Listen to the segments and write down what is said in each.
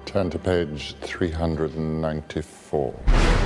Turn to page 394.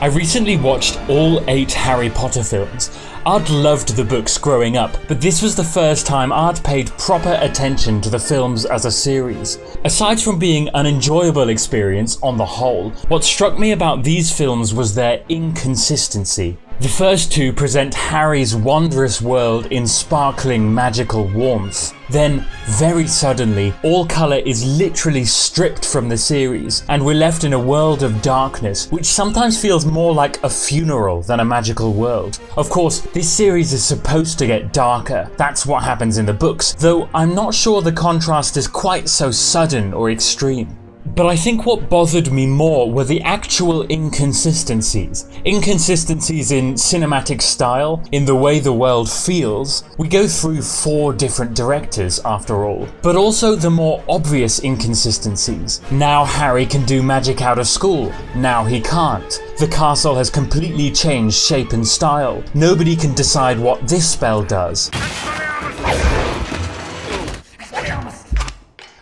I recently watched all 8 Harry Potter films. I'd loved the books growing up, but this was the first time I'd paid proper attention to the films as a series. Aside from being an enjoyable experience on the whole, what struck me about these films was their inconsistency. The first 2 present Harry's Wondrous World in sparkling magical warmth. Then, very suddenly, all colour is literally stripped from the series, and we're left in a world of darkness, which sometimes feels more like a funeral than a magical world. Of course, this series is supposed to get darker. That's what happens in the books, though I'm not sure the contrast is quite so sudden or extreme. But I think what bothered me more were the actual inconsistencies. Inconsistencies in cinematic style, in the way the world feels. We go through 4 different directors after all. But also the more obvious inconsistencies. Now Harry can do magic out of school. Now he can't. The castle has completely changed shape and style. Nobody can decide what this spell does.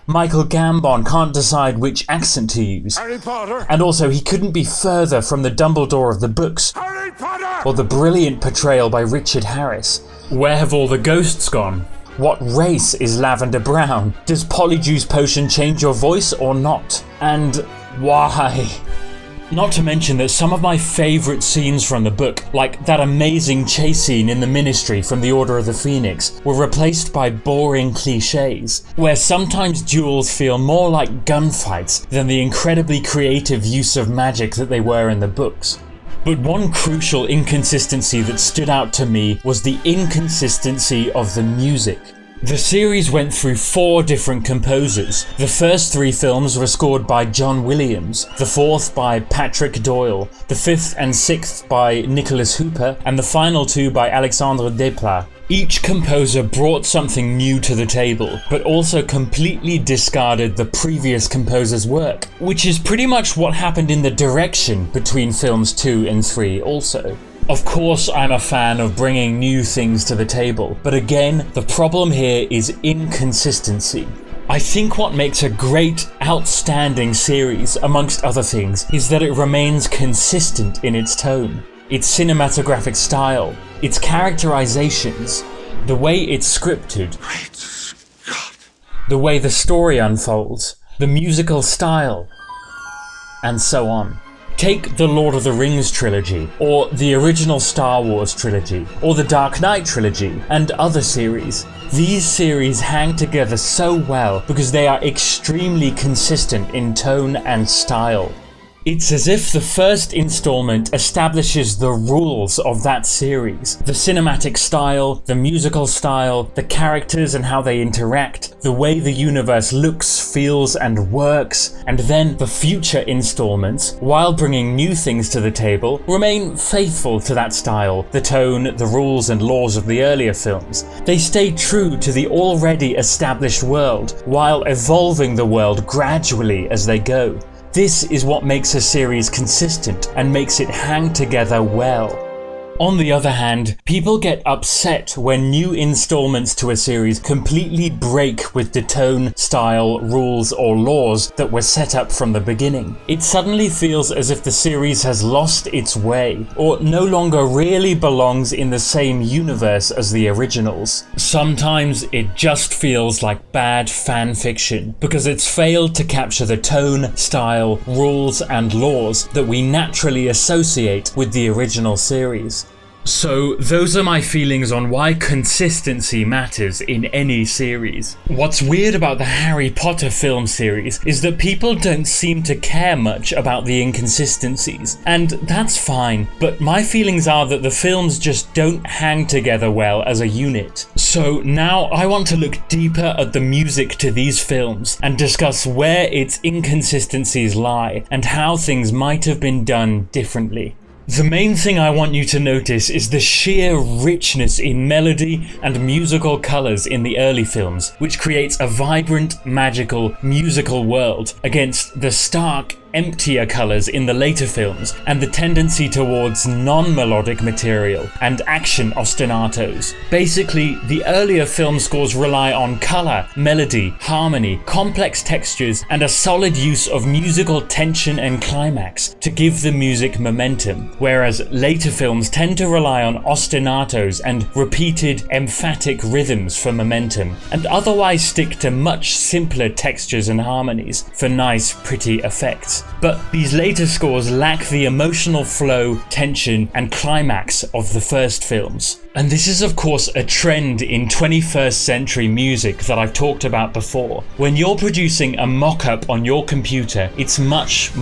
Michael Gambon can't decide which accent to use. Harry Potter! And also, he couldn't be further from the Dumbledore of the books. Harry Potter! Or the brilliant portrayal by Richard Harris. Where have all the ghosts gone? What race is Lavender Brown? Does Polyjuice Potion change your voice or not? And why? Not to mention that some of my favourite scenes from the book, like that amazing chase scene in the Ministry from the Order of the Phoenix, were replaced by boring cliches, where sometimes duels feel more like gunfights than the incredibly creative use of magic that they were in the books. But one crucial inconsistency that stood out to me was the inconsistency of the music. The series went through 4 different composers. The first 3 films were scored by John Williams, the 4th by Patrick Doyle, the 5th and 6th by Nicholas Hooper, and the final 2 by Alexandre Desplat. Each composer brought something new to the table, but also completely discarded the previous composer's work, which is pretty much what happened in the direction between films 2 and 3 also. Of course I'm a fan of bringing new things to the table, but again, the problem here is inconsistency. I think what makes a great, outstanding series, amongst other things, is that it remains consistent in its tone, its cinematographic style, its characterizations, the way it's scripted, Great Scott! the way the story unfolds, the musical style, and so on. Take the Lord of the Rings trilogy, or the original Star Wars trilogy, or the Dark Knight trilogy, and other series. These series hang together so well because they are extremely consistent in tone and style. It's as if the first installment establishes the rules of that series. The cinematic style, the musical style, the characters and how they interact, the way the universe looks, feels and works, and then the future installments, while bringing new things to the table, remain faithful to that style, the tone, the rules and laws of the earlier films. They stay true to the already established world, while evolving the world gradually as they go. This is what makes a series consistent and makes it hang together well. On the other hand, people get upset when new installments to a series completely break with the tone, style, rules or laws that were set up from the beginning. It suddenly feels as if the series has lost its way, or no longer really belongs in the same universe as the originals. Sometimes it just feels like bad fan fiction, because it's failed to capture the tone, style, rules and laws that we naturally associate with the original series. So those are my feelings on why consistency matters in any series. What's weird about the Harry Potter film series is that people don't seem to care much about the inconsistencies, and that's fine, but my feelings are that the films just don't hang together well as a unit. So now I want to look deeper at the music to these films and discuss where its inconsistencies lie and how things might have been done differently. The main thing I want you to notice is the sheer richness in melody and musical colours in the early films, which creates a vibrant, magical, musical world against the stark, emptier colours in the later films, and the tendency towards non-melodic material and action ostinatos. Basically, the earlier film scores rely on colour, melody, harmony, complex textures, and a solid use of musical tension and climax to give the music momentum, whereas later films tend to rely on ostinatos and repeated emphatic rhythms for momentum, and otherwise stick to much simpler textures and harmonies for nice, pretty effects. But these later scores lack the emotional flow, tension, and climax of the first films. And this is of course a trend in 21st century music that I've talked about before. When you're producing a mock-up on your computer, it's much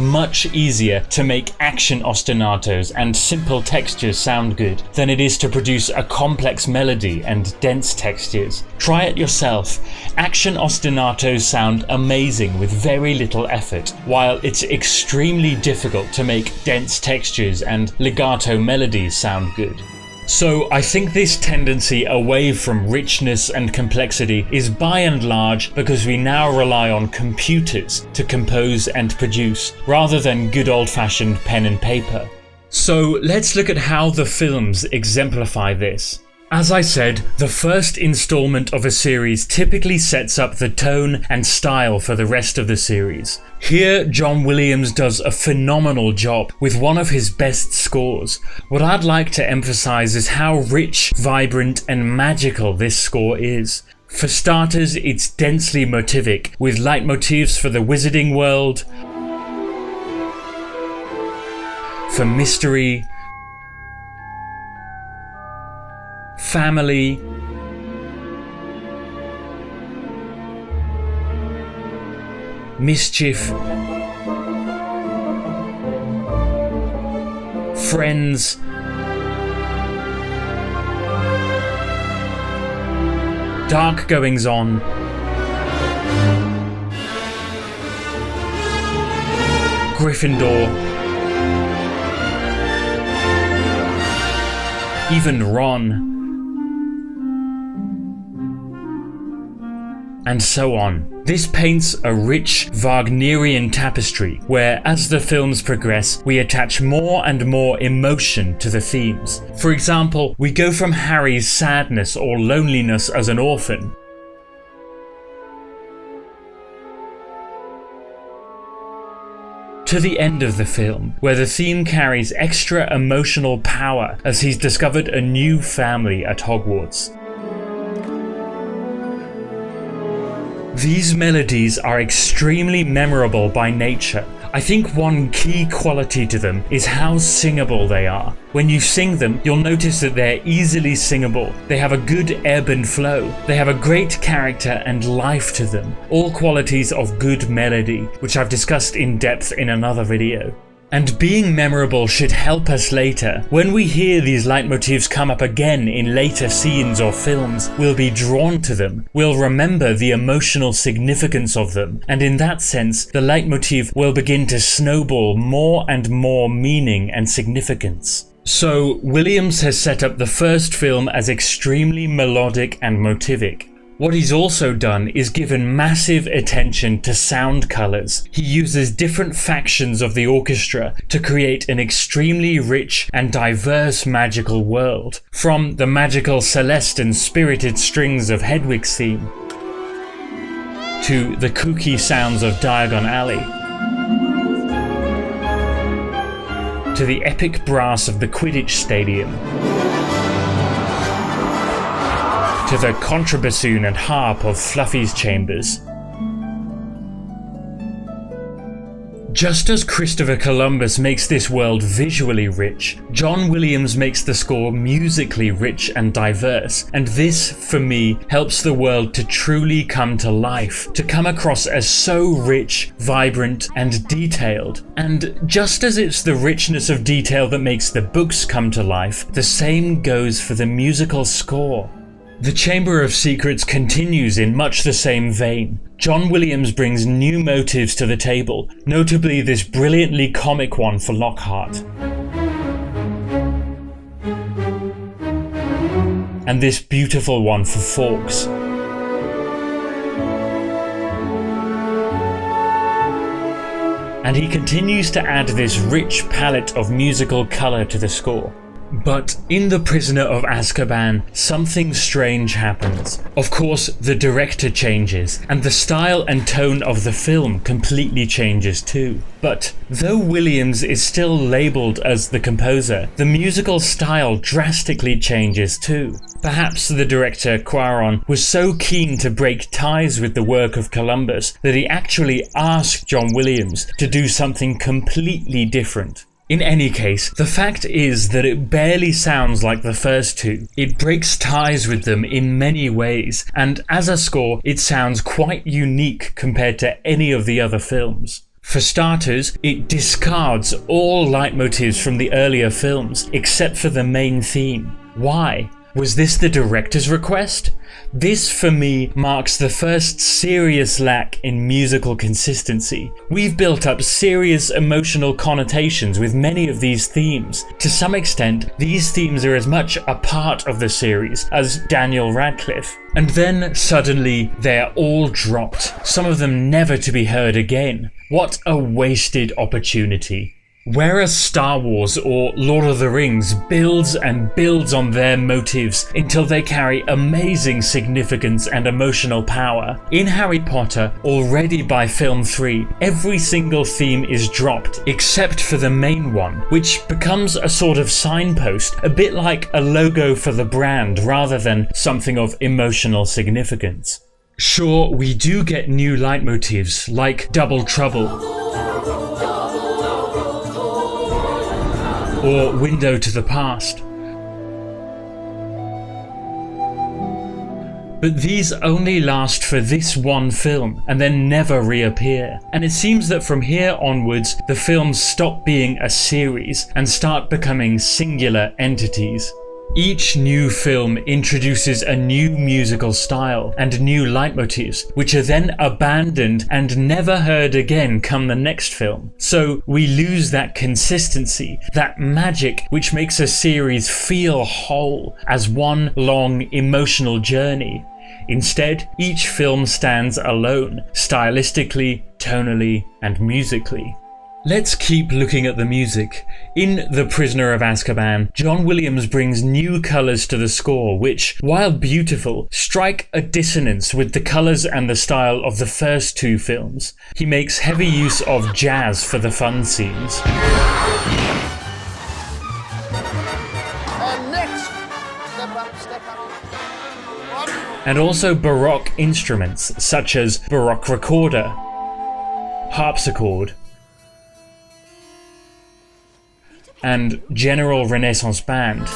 easier to make action ostinatos and simple textures sound good than it is to produce a complex melody and dense textures. Try it yourself. Action ostinatos sound amazing with very little effort, while it's extremely difficult to make dense textures and legato melodies sound good. So I think this tendency away from richness and complexity is by and large because we now rely on computers to compose and produce, rather than good old-fashioned pen and paper. So let's look at how the films exemplify this. As I said, the first installment of a series typically sets up the tone and style for the rest of the series. Here, John Williams does a phenomenal job with one of his best scores. What I'd like to emphasize is how rich, vibrant, and magical this score is. For starters, it's densely motivic, with leitmotifs for the Wizarding World, for mystery, family, mischief, friends, dark goings on, Gryffindor, even Ron, and so on. This paints a rich Wagnerian tapestry where, as the films progress, we attach more and more emotion to the themes. For example, we go from Harry's sadness or loneliness as an orphan to the end of the film, where the theme carries extra emotional power as he's discovered a new family at Hogwarts. These melodies are extremely memorable by nature. I think one key quality to them is how singable they are. When you sing them, you'll notice that they're easily singable. They have a good ebb and flow. They have a great character and life to them. All qualities of good melody, which I've discussed in depth in another video. And being memorable should help us later. When we hear these leitmotifs come up again in later scenes or films, we'll be drawn to them. We'll remember the emotional significance of them, and in that sense, the leitmotif will begin to snowball more and more meaning and significance. So, Williams has set up the first film as extremely melodic and motivic. What he's also done is given massive attention to sound colours. He uses different factions of the orchestra to create an extremely rich and diverse magical world, from the magical celeste and spirited strings of Hedwig's theme, to the kooky sounds of Diagon Alley, to the epic brass of the Quidditch Stadium, to the contrabassoon and harp of Fluffy's chambers. Just as Christopher Columbus makes this world visually rich, John Williams makes the score musically rich and diverse, and this, for me, helps the world to truly come to life, to come across as so rich, vibrant, and detailed. And just as it's the richness of detail that makes the books come to life, the same goes for the musical score. The Chamber of Secrets continues in much the same vein. John Williams brings new motives to the table, notably this brilliantly comic one for Lockhart, and this beautiful one for Fawkes. and he continues to add this rich palette of musical colour to the score. But in The Prisoner of Azkaban, something strange happens. Of course, the director changes, and the style and tone of the film completely changes too. But though Williams is still labelled as the composer, the musical style drastically changes too. Perhaps the director, Cuarón, was so keen to break ties with the work of Columbus that he actually asked John Williams to do something completely different. In any case, the fact is that it barely sounds like the first two. It breaks ties with them in many ways, and as a score, it sounds quite unique compared to any of the other films. For starters, it discards all leitmotifs from the earlier films, except for the main theme. Why? Was this the director's request? This, for me, marks the first serious lack in musical consistency. We've built up serious emotional connotations with many of these themes. To some extent, these themes are as much a part of the series as Daniel Radcliffe. And then, suddenly, they're all dropped, some of them never to be heard again. What a wasted opportunity. Whereas Star Wars or Lord of the Rings builds and builds on their motifs until they carry amazing significance and emotional power, in Harry Potter, already by film 3, every single theme is dropped except for the main one, which becomes a sort of signpost, a bit like a logo for the brand rather than something of emotional significance. Sure, we do get new leitmotifs like Double Trouble or Window to the Past. But these only last for this one film and then never reappear. And it seems that from here onwards, the films stop being a series and start becoming singular entities. Each new film introduces a new musical style and new leitmotifs, which are then abandoned and never heard again come the next film. So we lose that consistency, that magic which makes a series feel whole as one long emotional journey. Instead, each film stands alone, stylistically, tonally, and musically. Let's keep looking at the music. In The Prisoner of Azkaban, John Williams brings new colours to the score which, while beautiful, strike a dissonance with the colours and the style of the first two films. He makes heavy use of jazz for the fun scenes. Next, step up. And also Baroque instruments such as Baroque recorder, harpsichord, and General Renaissance Band.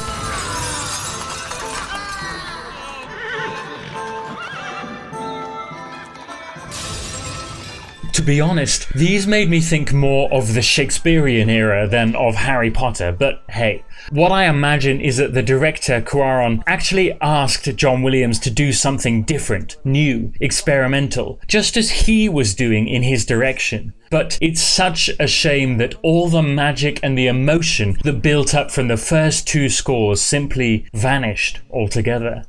To be honest, these made me think more of the Shakespearean era than of Harry Potter, but hey. What I imagine is that the director, Cuarón, actually asked John Williams to do something different, new, experimental, just as he was doing in his direction. But it's such a shame that all the magic and the emotion that built up from the first two scores simply vanished altogether.